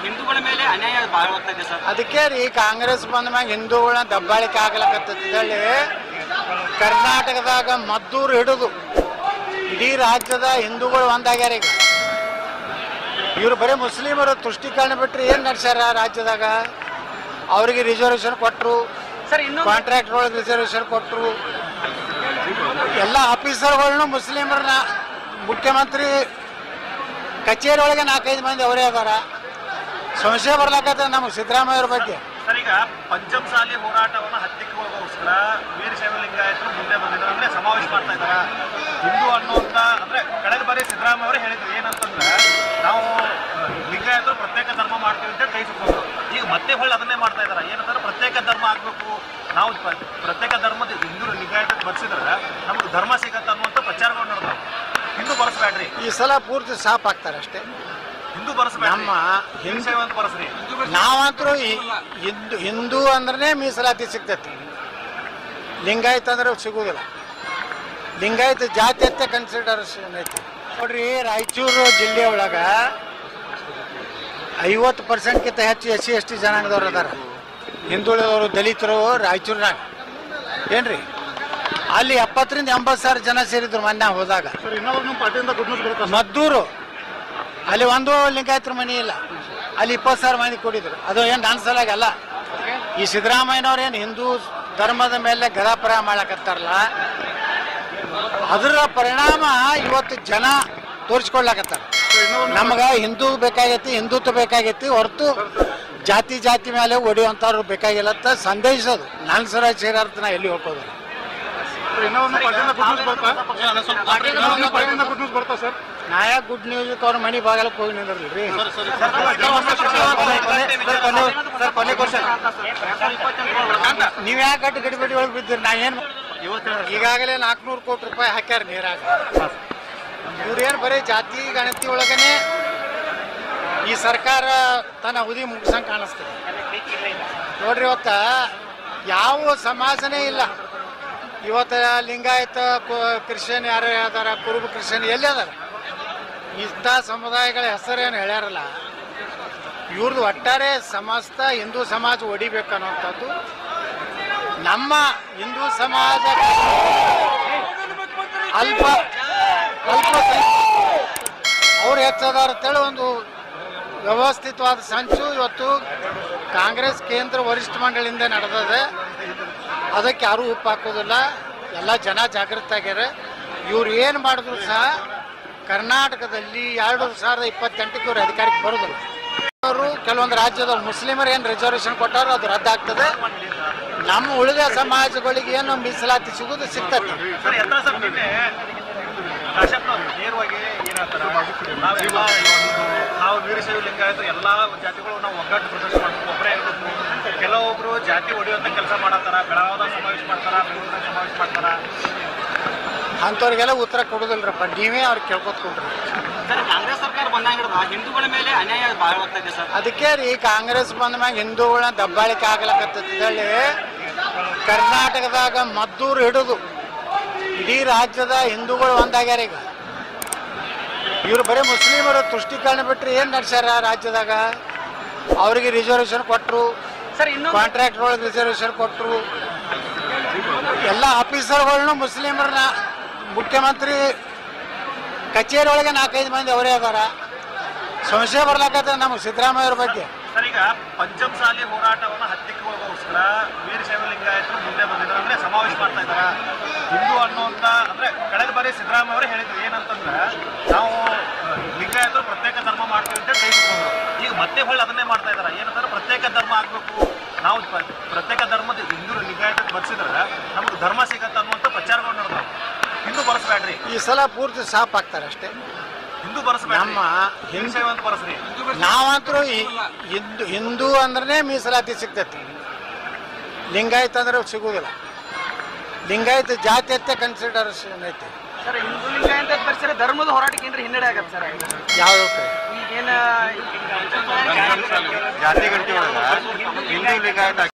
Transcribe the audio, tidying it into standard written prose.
ಹಿಂದೂಗಳ ಮೇಲೆ ಅನ್ಯಾಯ ಭಾಳವಾಗ್ತಾ ಇದೆ ಸರ್. ಅದಕ್ಕೆ ರೀ ಕಾಂಗ್ರೆಸ್ ಬಂದ ಮ್ಯಾಗ ಹಿಂದೂಗಳನ್ನ ದಬ್ಬಾಳಿಕೆ ಆಗ್ಲಕತ್ತಲ್ಲಿ ಕರ್ನಾಟಕದಾಗ ಮದ್ದೂರು ಹಿಡಿದು ಇಡೀ ರಾಜ್ಯದ ಹಿಂದೂಗಳು ಒಂದಾಗ್ಯಾರ. ಈಗ ಇವ್ರು ಬರೀ ಮುಸ್ಲಿಮರು ತುಷ್ಟೀಕರಣ ಬಿಟ್ರೆ ಏನು ನಡೆಸ್ಯಾರ ರಾಜ್ಯದಾಗ? ಅವರಿಗೆ ರಿಸರ್ವೇಷನ್ ಕೊಟ್ಟರು, ಕಾಂಟ್ರಾಕ್ಟ್ ಒಳಗೆ ರಿಸರ್ವೇಷನ್ ಕೊಟ್ಟರು. ಎಲ್ಲ ಆಫೀಸರ್ಗಳನ್ನೂ ಮುಸ್ಲಿಮರನ್ನ ಮುಖ್ಯಮಂತ್ರಿ ಕಚೇರಿ ಒಳಗೆ 4-5 ಮಂದಿ ಅವರೇ ಅದಾರ. ಸಂಶಯ ಬರ್ಲಾಕತ್ತ ನಮಗೆ ಸಿದ್ದರಾಮಯ್ಯವ್ರ ಬಗ್ಗೆ. ಸರ್, ಈಗ ಪಂಚಮಸಾಲಿ ಹೋರಾಟವನ್ನು ಹತ್ತಿಕ್ಕುವಗೋಸ್ಕರ ವೀರಶೈವ ಲಿಂಗಾಯತರು ಮುಂದೆ ಬಂದಿದ್ದಾರೆ, ಅಂದ್ರೆ ಸಮಾವೇಶ ಮಾಡ್ತಾ ಇದಾರ. ಹಿಂದೂ ಅನ್ನುವಂತ ಅಂದ್ರೆ ಕಳೆದ ಬಾರಿ ಸಿದ್ದರಾಮಯ್ಯ ಅವರು ಹೇಳಿದ್ರು ಏನಂತಂದ್ರೆ ನಾವು ಲಿಂಗಾಯತರು ಪ್ರತ್ಯೇಕ ಧರ್ಮ ಮಾಡ್ತೀವಿ ಅಂತ ಕೈ ಸುತ್ತೋದು. ಈಗ ಮತ್ತೆ ಹೊಳ್ಳಿ ಅದನ್ನೇ ಮಾಡ್ತಾ ಇದಾರೆ. ಏನಂದ್ರೆ ಪ್ರತ್ಯೇಕ ಧರ್ಮ ಆಗ್ಬೇಕು, ನಾವು ಪ್ರತ್ಯೇಕ ಧರ್ಮದ ಹಿಂದೂ ಲಿಂಗಾಯತ ಬರ್ಸಿದ್ರೆ ನಮ್ಗೆ ಧರ್ಮ ಸಿಗತ್ತ ಅನ್ನುವಂಥ ಪ್ರಚಾರಗಳು ನಡೆದಾವೆ. ಹಿಂದೂ ಬರ್ಸ್ಬೇಡ್ರಿ, ಈ ಸಲ ಪೂರ್ತಿ ಸಾಫ್ ಆಗ್ತಾರೆ ಅಷ್ಟೇ. ಹಿಂದೂ ಬರ್ಸ್ಬೇಡ್ರಿ, ನಮ್ಮ ಹಿಂಸೇವ ಅಂತ ಬರ್ಸ್ರಿ. ನಾವಂತರೂ ಹಿಂದೂ ಅಂದ್ರೆ ಮೀಸಲಾತಿ ಸಿಗ್ತೈತಿ, ಲಿಂಗಾಯತ ಅಂದ್ರೆ ಸಿಗುವುದಿಲ್ಲ. ಲಿಂಗಾಯತ ಜಾತಿ ಅಂತ ಕನ್ಸಿಡರೇಷನ್ ಐತಿ. ನೋಡ್ರಿ, ರಾಯಚೂರು ಜಿಲ್ಲೆ ಒಳಗ 50%ಕಿಂತ ಹೆಚ್ಚು SC/ST ಜನಾಂಗದವ್ರು ಅದಾರ. ಹಿಂದುಳಿದವರು, ದಲಿತರು ರಾಯಚೂರಿನಾಗ ಏನ್ರಿ ಅಲ್ಲಿ 70,000 to 80,000 ಜನ ಸೇರಿದ್ರು ಮೊನ್ನೆ ಹೋದಾಗ. ಮದ್ದೂರು ಅಲ್ಲಿ ಒಂದು ಲಿಂಗಾಯತರ ಮನೆ ಇಲ್ಲ, ಅಲ್ಲಿ 20,000 ಮಂದಿ ಕೂಡಿದ್ರು. ಅದು ಏನು ನನ್ನ ಸಲಾಗಲ್ಲ. ಈ ಸಿದ್ದರಾಮಯ್ಯನವ್ರು ಏನು ಹಿಂದೂ ಧರ್ಮದ ಮೇಲೆ ಗದಾಪರ ಮಾಡಕತ್ತಾರಲ್ಲ, ಅದರ ಪರಿಣಾಮ ಇವತ್ತು ಜನ ತೋರಿಸ್ಕೊಡ್ಲಾಕತ್ತಾರ. ನಮ್ಗೆ ಹಿಂದೂ ಬೇಕಾಗೈತಿ, ಹಿಂದುತ್ವ ಬೇಕಾಗೈತಿ, ಹೊರತು ಜಾತಿ ಮೇಲೆ ಹೊಡೆಯುವಂಥವ್ರು ಬೇಕಾಗಿಲ್ಲ ಅಂತ ಸಂದೇಶಿಸೋದು. ನನ್ನ ಸರ ಸೇರಾರ್ಥ ನಾ ಎಲ್ಲಿ ಹೋಗೋದು. ನಾಯ ಗುಡ್ ನ್ಯೂಸ್ ಅವ್ರ ಮನೆ ಬಾಗಲಕ್ಕೆ ಹೋಗಿ ನಿಂದ್ರಿ. ನೀವ್ ಯಾಕೆ ಗಡಿಬಿಡಿ ಒಳಗೆ ಬಿದ್ದೀರಿ? ನಾ ಏನು ಈಗಾಗಲೇ 400 ಕೋಟಿ ರೂಪಾಯಿ ಹಾಕ್ಯಾರ ನೀರಾಗ. ಇವ್ರೇನು ಬರೀ ಜಾತಿ ಗಣತಿ ಒಳಗನೆ ಈ ಸರ್ಕಾರ ತನ್ನ ಅವಧಿ ಮುಗಿಸಂಗೆ ಕಾಣಿಸ್ತದೆ. ನೋಡ್ರಿ, ಇವತ್ತ ಯಾವ ಸಮಾಜನೇ ಇಲ್ಲ. ಇವತ್ತು ಲಿಂಗಾಯತ ಕ್ರಿಶ್ಚಿಯನ್ ಯಾರು ಅದಾರ, ಕುರುಬ ಕ್ರಿಶ್ಚಿಯನ್ ಎಲ್ಲಿ ಅದಾರ? ಇಂಥ ಸಮುದಾಯಗಳ ಹೆಸರೇನು ಹೇಳ್ಯಾರಲ್ಲ, ಇವ್ರದ್ದು ಒಟ್ಟಾರೆ ಸಮಸ್ತ ಹಿಂದೂ ಸಮಾಜ ಹೊಡಿಬೇಕನ್ನುವಂಥದ್ದು. ನಮ್ಮ ಹಿಂದೂ ಸಮಾಜ ಅಲ್ಪ ಅವ್ರು ಹೆಚ್ಚದಾರ ಅಂತೇಳಿ ಒಂದು ವ್ಯವಸ್ಥಿತವಾದ ಸಂಚು ಇವತ್ತು ಕಾಂಗ್ರೆಸ್ ಕೇಂದ್ರ ವರಿಷ್ಠ ಮಂಡಳಿಯಿಂದ ನಡೆದಿದೆ. ಅದಕ್ಕೆ ಯಾರೂ ಉಪ್ಪು ಹಾಕೋದಿಲ್ಲ. ಎಲ್ಲ ಜನ ಜಾಗೃತ ಆಗ್ಯಾರ. ಇವ್ರು ಏನು ಮಾಡಿದ್ರು ಸಹ ಕರ್ನಾಟಕದಲ್ಲಿ 2028ಕ್ಕೆ ಇವ್ರು ಅಧಿಕಾರಕ್ಕೆ ಬರೋದಿಲ್ಲ. ಅವರು ಕೆಲವೊಂದು ರಾಜ್ಯದ ಮುಸ್ಲಿಮರು ಏನು ರಿಸರ್ವೇಷನ್ ಕೊಟ್ಟಾರೋ ಅದು ರದ್ದಾಗ್ತದೆ. ನಮ್ಮ ಉಳಿದ ಸಮಾಜಗಳಿಗೆ ಏನು ಮೀಸಲಾತಿ ಸಿಗೋದು ಸಿಗ್ತದೆ. ನೇರವಾಗಿ ಏನಾಗ್ತಾರ, ನಾವು ವೀರಶೈವ ಲಿಂಗಾಯತ ಎಲ್ಲ ಜಾತಿಗಳು ನಾವು ಒಗ್ಗಟ್ಟು ಪ್ರದರ್ಶನ ಮಾಡಬೇಕು. ಒಬ್ಬರೇ ಇರಬೇಕು. ಕೆಲವೊಬ್ರು ಜಾತಿ ಹೊಡೆಯುವಂಥ ಕೆಲಸ ಮಾಡತ್ತಾರ, ಬೆಳಗಾವದಾಗ ಸಮಾವೇಶ ಮಾಡ್ತಾರ, ಬೆಂಗಳೂರಾಗ ಸಮಾವೇಶ ಮಾಡ್ತಾರ. ಅಂಥವ್ರಿಗೆಲ್ಲ ಉತ್ತರ ಕೊಡೋದಿಲ್ರಪ್ಪ, ನೀವೇ ಅವ್ರಿಗೆ ಕೇಳ್ಕೊತ್ಕೊಂಡ್ರಿ. ಸರ್, ಕಾಂಗ್ರೆಸ್ ಸರ್ಕಾರ ಬಂದಾಗ ಹಿಂದೂಗಳ ಮೇಲೆ ಅನ್ಯಾಯ ಭಾಳವಾಗ್ತಾ ಇದೆ ಸರ್. ಅದಕ್ಕೆ ರೀ ಕಾಂಗ್ರೆಸ್ ಬಂದ ಮ್ಯಾಗ ಹಿಂದೂಗಳನ್ನ ದಬ್ಬಾಳಿಕೆ ಆಗ್ಲಕತ್ತಲ್ಲಿ ಕರ್ನಾಟಕದಾಗ ಮದ್ದೂರು ಹಿಡಿದು ಇಡೀ ರಾಜ್ಯದ ಹಿಂದೂಗಳು ಒಂದಾಗ್ಯಾರ. ಈಗ ಇವ್ರು ಬರೀ ಮುಸ್ಲಿಮರು ತುಷ್ಟೀಕರಣ ಬಿಟ್ರೆ ಏನು ನಡೆಸ್ಯಾರ ರಾಜ್ಯದಾಗ? ಅವರಿಗೆ ರಿಸರ್ವೇಷನ್ ಕೊಟ್ಟರು, ಕಾಂಟ್ರಾಕ್ಟ್ ಒಳಗೆ ರಿಸರ್ವೇಷನ್ ಕೊಟ್ಟರು. ಎಲ್ಲ ಆಫೀಸರ್ಗಳನ್ನೂ ಮುಸ್ಲಿಮರನ್ನ ಮುಖ್ಯಮಂತ್ರಿ ಕಚೇರಿ ಒಳಗೆ 4-5 ಮಂದಿ ಅವರೇ ಅದಾರ. ಸಂಶಯ ಬರ್ಲಾಕತ್ತ ನಮಗೆ ಸಿದ್ದರಾಮಯ್ಯವ್ರ ಬಗ್ಗೆ. ಸರ್, ಈಗ ಪಂಚಮಸಾಲಿ ಹೋರಾಟವನ್ನು ಹತ್ತಿಕ್ಕುವಗೋಸ್ಕರ ವೀರಶೈವ ಲಿಂಗಾಯತರು ಮುಂದೆ ಬಂದಿದ್ದಾರೆ, ಅಂದ್ರೆ ಸಮಾವೇಶ ಮಾಡ್ತಾ ಇದಾರ. ಹಿಂದೂ ಅನ್ನುವಂತ ಅಂದ್ರೆ ಕಳೆದ ಬಾರಿ ಸಿದ್ದರಾಮಯ್ಯ ಅವರು ಹೇಳಿದ್ರು ಏನಂತಂದ್ರೆ ನಾವು ಲಿಂಗಾಯತರು ಪ್ರತ್ಯೇಕ ಧರ್ಮ ಮಾಡ್ತೀವಿ ಅಂತ ಕೈ ಸುತ್ತೋದು. ಈಗ ಮತ್ತೆ ಹೊಳ್ಳಿ ಅದನ್ನೇ ಮಾಡ್ತಾ ಇದಾರೆ. ಏನಂದ್ರೆ ಪ್ರತ್ಯೇಕ ಧರ್ಮ ಆಗ್ಬೇಕು, ನಾವು ಪ್ರತ್ಯೇಕ ಧರ್ಮದ ಹಿಂದೂ ಲಿಂಗಾಯತ ಬರ್ಸಿದ್ರೆ ನಮ್ಗೆ ಧರ್ಮ ಸಿಗತ್ತ ಅನ್ನುವಂಥ ಪ್ರಚಾರಗಳು ನಡೆದಾವೆ. ಹಿಂದೂ ಬರ್ಸ್ಬೇಡ್ರಿ, ಈ ಸಲ ಪೂರ್ತಿ ಸಾಫ್ ಆಗ್ತಾರೆ ಅಷ್ಟೇ. ಹಿಂದೂ ಬರ್ಸ್ಬೇಡ್ರಿ, ನಮ್ಮ ಹಿಂಸೇವ ಅಂತ ಬರ್ಸ್ರಿ. ನಾವಂತರೂ ಹಿಂದೂ ಅಂದ್ರೆ ಮೀಸಲಾತಿ ಸಿಗ್ತೈತಿ, ಲಿಂಗಾಯತ ಅಂದ್ರೆ ಸಿಗುವುದಿಲ್ಲ. ಲಿಂಗಾಯತ ಜಾತಿ ಅಂತ ಕನ್ಸಿಡರೇಷನ್ ಐತಿ. ಸರ್, ಹಿಂದೂ ಲಿಂಗಾಯತ ಬರ್ಸಿದ್ರೆ ಧರ್ಮದ ಹೋರಾಟಕ್ಕೆ ಏನ್ರಿ ಹಿನ್ನಡೆ ಆಗತ್ತೆ ಸರ್? ಯಾವ್ದು ಈಗೇನು ಜಾತಿ ಗಂಟೆ ಒಳಗ ಹಿಂದೂ ಲಿಂಗಾಯತ